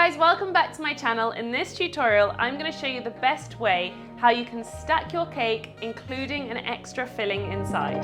guys, welcome back to my channel. In this tutorial, I'm going to show you the best way how you can stack your cake, including an extra filling inside.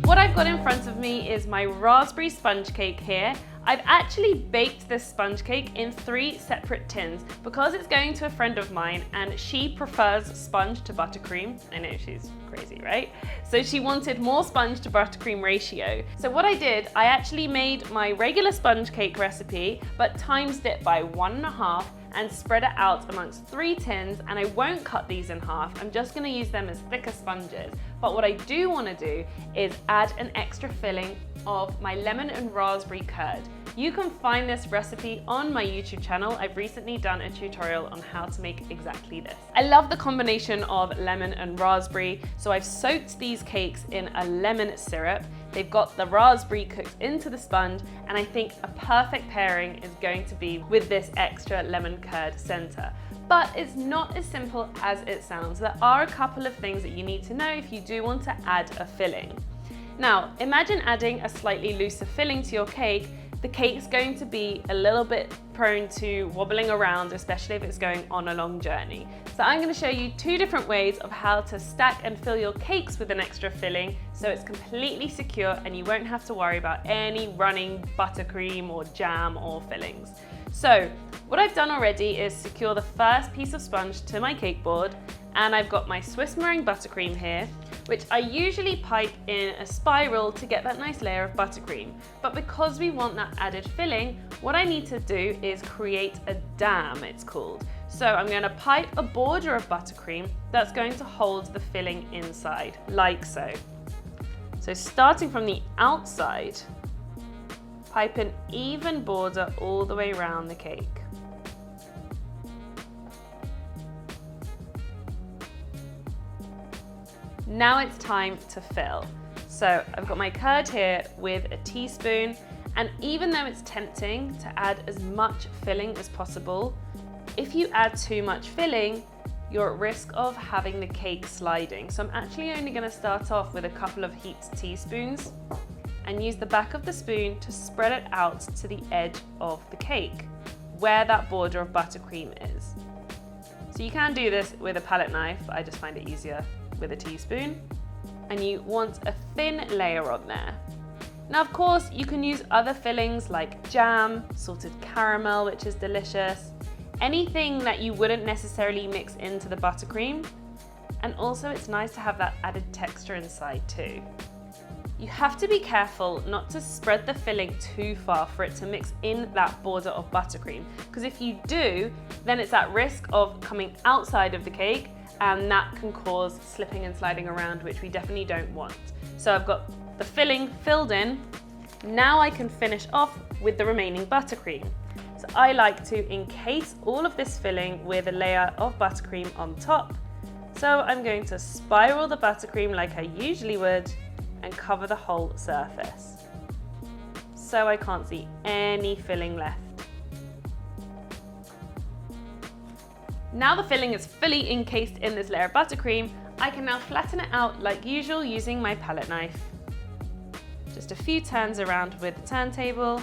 What I've got in front of me is my raspberry sponge cake here. I've actually baked this sponge cake in 3 separate tins because it's going to a friend of mine and she prefers sponge to buttercream. I know, she's crazy, right? So she wanted more sponge to buttercream ratio. So what I did, I actually made my regular sponge cake recipe, but times it by 1.5 and spread it out amongst 3 tins, and I won't cut these in half. I'm just gonna use them as thicker sponges. But what I do wanna do is add an extra filling of my lemon and raspberry curd. You can find this recipe on my YouTube channel. I've recently done a tutorial on how to make exactly this. I love the combination of lemon and raspberry, so I've soaked these cakes in a lemon syrup. They've got the raspberry cooked into the sponge, and I think a perfect pairing is going to be with this extra lemon curd center. But it's not as simple as it sounds. There are a couple of things that you need to know if you do want to add a filling. Now, imagine adding a slightly looser filling to your cake. The cake's going to be a little bit prone to wobbling around, especially if it's going on a long journey. So I'm going to show you 2 different ways of how to stack and fill your cakes with an extra filling so it's completely secure and you won't have to worry about any running buttercream or jam or fillings. So what I've done already is secure the first piece of sponge to my cake board, and I've got my Swiss meringue buttercream here, which I usually pipe in a spiral to get that nice layer of buttercream. But because we want that added filling, what I need to do is create a dam, it's called. So I'm going to pipe a border of buttercream that's going to hold the filling inside, like so. So starting from the outside, pipe an even border all the way around the cake. Now it's time to fill. So I've got my curd here with a teaspoon, and even though it's tempting to add as much filling as possible, if you add too much filling, you're at risk of having the cake sliding. So I'm actually only going to start off with a couple of heaped teaspoons and use the back of the spoon to spread it out to the edge of the cake, where that border of buttercream is. So you can do this with a palette knife, but I just find it easier with a teaspoon. And you want a thin layer on there. Now, of course, you can use other fillings like jam, salted caramel, which is delicious, anything that you wouldn't necessarily mix into the buttercream. And also it's nice to have that added texture inside too. You have to be careful not to spread the filling too far for it to mix in that border of buttercream, because if you do, then it's at risk of coming outside of the cake, and that can cause slipping and sliding around, which we definitely don't want. So I've got the filling filled in. Now I can finish off with the remaining buttercream. So I like to encase all of this filling with a layer of buttercream on top. So I'm going to spiral the buttercream like I usually would and cover the whole surface, so I can't see any filling left. Now the filling is fully encased in this layer of buttercream, I can now flatten it out like usual using my palette knife. Just a few turns around with the turntable.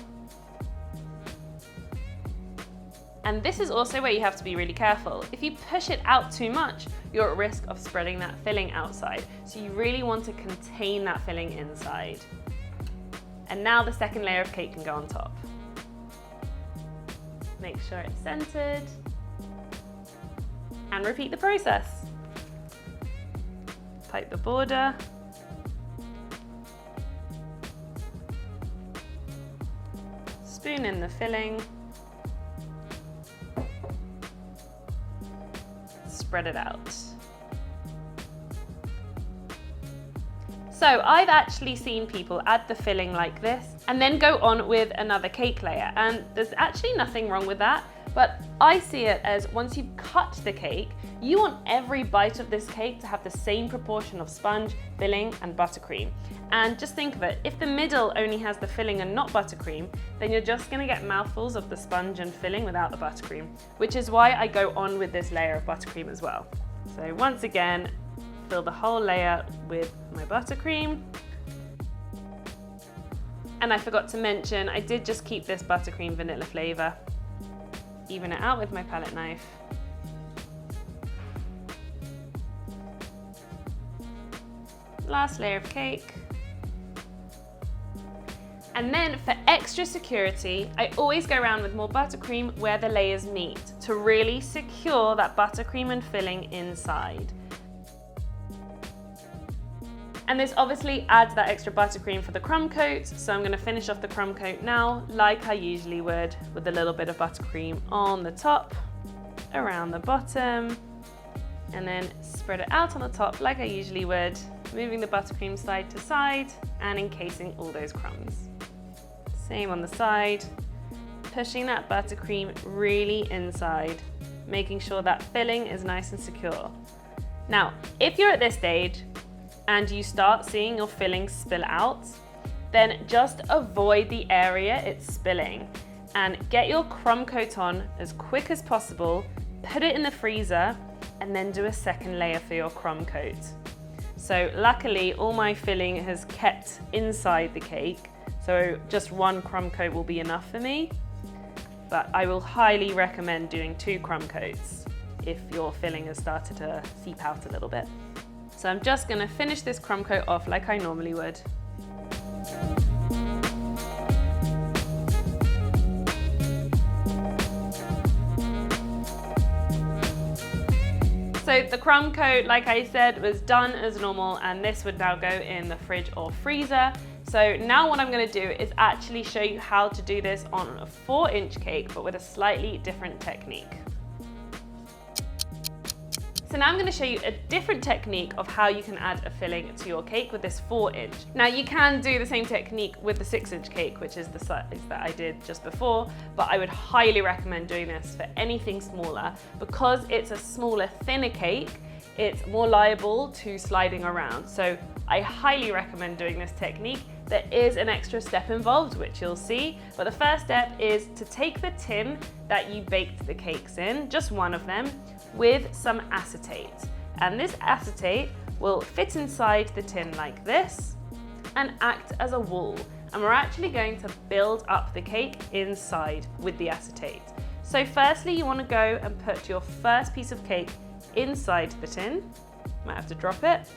And this is also where you have to be really careful. If you push it out too much, you're at risk of spreading that filling outside. So you really want to contain that filling inside. And now the second layer of cake can go on top. Make sure it's centered. And repeat the process. Pipe the border. Spoon in the filling. Spread it out. So I've actually seen people add the filling like this and then go on with another cake layer, and there's actually nothing wrong with that. But I see it as once you've cut the cake, you want every bite of this cake to have the same proportion of sponge, filling, and buttercream. And just think of it, if the middle only has the filling and not buttercream, then you're just gonna get mouthfuls of the sponge and filling without the buttercream, which is why I go on with this layer of buttercream as well. So once again, fill the whole layer with my buttercream. And I forgot to mention, I did just keep this buttercream vanilla flavor. Even it out with my palette knife. Last layer of cake. And then for extra security, I always go around with more buttercream where the layers meet to really secure that buttercream and filling inside. And this obviously adds that extra buttercream for the crumb coat, so I'm going to finish off the crumb coat now like I usually would, with a little bit of buttercream on the top, around the bottom, and then spread it out on the top like I usually would, moving the buttercream side to side and encasing all those crumbs. Same on the side, pushing that buttercream really inside, making sure that filling is nice and secure. Now, if you're at this stage and you start seeing your filling spill out, then just avoid the area it's spilling and get your crumb coat on as quick as possible, put it in the freezer, and then do a second layer for your crumb coat. So luckily, all my filling has kept inside the cake, so just one crumb coat will be enough for me, but I will highly recommend doing 2 crumb coats if your filling has started to seep out a little bit. So I'm just gonna finish this crumb coat off like I normally would. So the crumb coat, like I said, was done as normal, and this would now go in the fridge or freezer. So now what I'm gonna do is actually show you how to do this on a 4-inch cake, but with a slightly different technique. So now I'm going to show you a different technique of how you can add a filling to your cake with this 4-inch. Now you can do the same technique with the 6-inch cake, which is the size that I did just before, but I would highly recommend doing this for anything smaller because it's a smaller, thinner cake. It's more liable to sliding around. So I highly recommend doing this technique. There is an extra step involved, which you'll see, but the first step is to take the tin that you baked the cakes in, just one of them, with some acetate. And this acetate will fit inside the tin like this and act as a wall. And we're actually going to build up the cake inside with the acetate. So firstly, you want to go and put your first piece of cake inside the tin. Might have to drop it.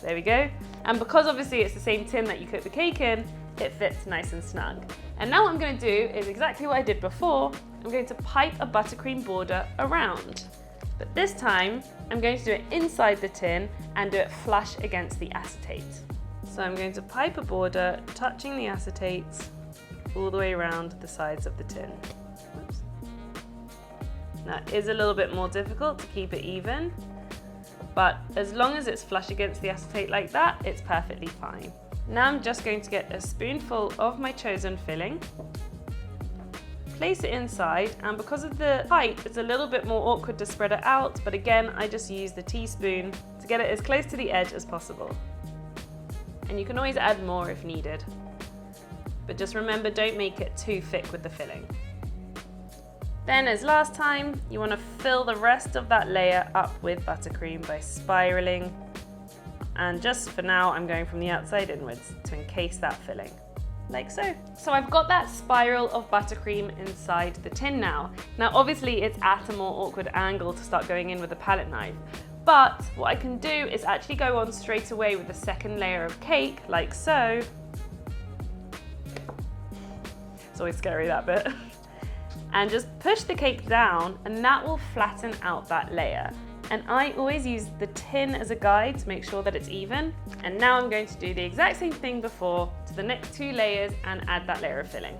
There we go. And because obviously it's the same tin that you cooked the cake in, it fits nice and snug. And now what I'm going to do is exactly what I did before. I'm going to pipe a buttercream border around. But this time, I'm going to do it inside the tin and do it flush against the acetate. So I'm going to pipe a border, touching the acetate all the way around the sides of the tin. Oops. Now it is a little bit more difficult to keep it even, but as long as it's flush against the acetate like that, it's perfectly fine. Now I'm just going to get a spoonful of my chosen filling, place it inside, and because of the height, it's a little bit more awkward to spread it out, but again, I just use the teaspoon to get it as close to the edge as possible. And you can always add more if needed. But just remember, don't make it too thick with the filling. Then, as last time, you want to fill the rest of that layer up with buttercream by spiraling. And just for now, I'm going from the outside inwards to encase that filling, like so. So I've got that spiral of buttercream inside the tin now. Now, obviously, it's at a more awkward angle to start going in with a palette knife. But what I can do is actually go on straight away with the second layer of cake, like so. It's always scary, that bit. And just push the cake down, and that will flatten out that layer. And I always use the tin as a guide to make sure that it's even. And now I'm going to do the exact same thing before to the next 2 layers and add that layer of filling.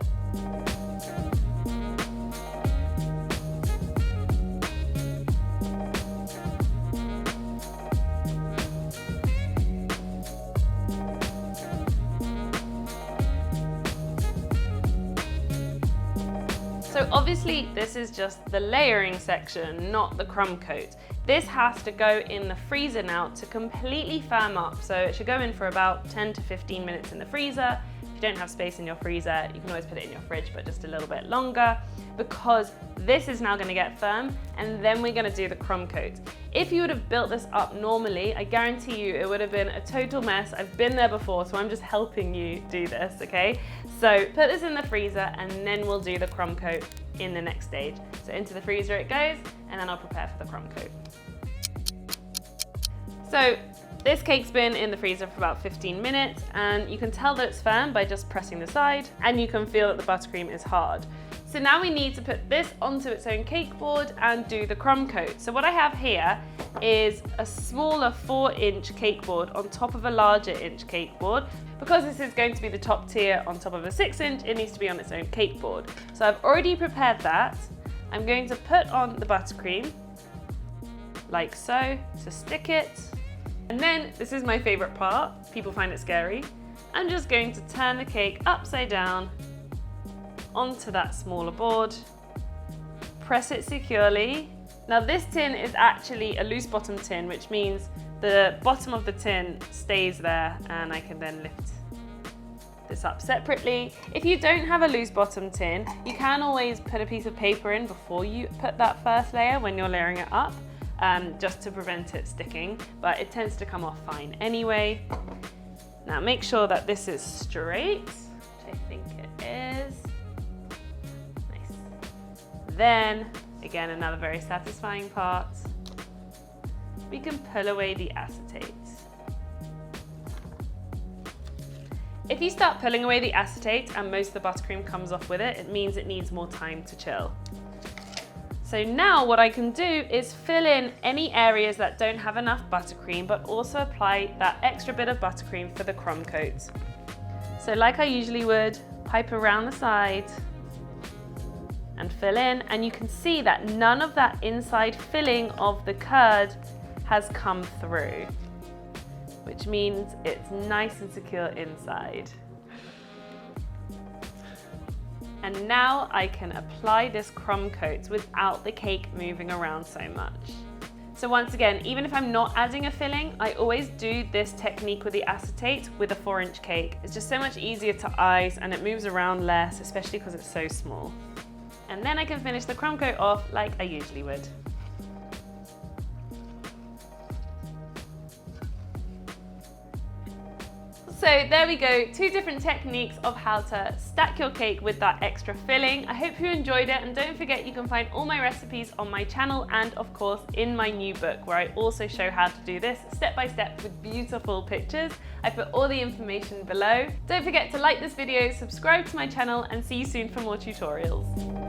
So obviously this is just the layering section, not the crumb coat. This has to go in the freezer now to completely firm up. So it should go in for about 10 to 15 minutes in the freezer. If you don't have space in your freezer, you can always put it in your fridge, but just a little bit longer, because this is now gonna get firm, and then we're gonna do the crumb coat. If you would have built this up normally, I guarantee you it would have been a total mess. I've been there before, so I'm just helping you do this, okay? So put this in the freezer, and then we'll do the crumb coat in the next stage. So into the freezer it goes, and then I'll prepare for the crumb coat. So this cake's been in the freezer for about 15 minutes, and you can tell that it's firm by just pressing the side, and you can feel that the buttercream is hard. So now we need to put this onto its own cake board and do the crumb coat. So what I have here is a smaller 4-inch cake board on top of a larger inch cake board. Because this is going to be the top tier on top of a 6-inch, it needs to be on its own cake board. So I've already prepared that. I'm going to put on the buttercream, like so, to stick it. And then, this is my favorite part, people find it scary. I'm just going to turn the cake upside down onto that smaller board, press it securely. Now this tin is actually a loose bottom tin, which means the bottom of the tin stays there, and I can then lift this up separately. If you don't have a loose bottom tin, you can always put a piece of paper in before you put that first layer when you're layering it up, just to prevent it sticking, but it tends to come off fine anyway. Now make sure that this is straight, which I think it is. Nice. Then, again, another very satisfying part, we can pull away the acetate. If you start pulling away the acetate and most of the buttercream comes off with it, it means it needs more time to chill. So now what I can do is fill in any areas that don't have enough buttercream, but also apply that extra bit of buttercream for the crumb coat. So like I usually would, pipe around the side and fill in, and you can see that none of that inside filling of the curd has come through, which means it's nice and secure inside. And now I can apply this crumb coat without the cake moving around so much. So once again, even if I'm not adding a filling, I always do this technique with the acetate with a 4-inch cake. It's just so much easier to ice, and it moves around less, especially because it's so small. And then I can finish the crumb coat off like I usually would. So there we go, 2 different techniques of how to stack your cake with that extra filling. I hope you enjoyed it, and don't forget you can find all my recipes on my channel and of course in my new book, where I also show how to do this step by step with beautiful pictures. I put all the information below. Don't forget to like this video, subscribe to my channel, and see you soon for more tutorials.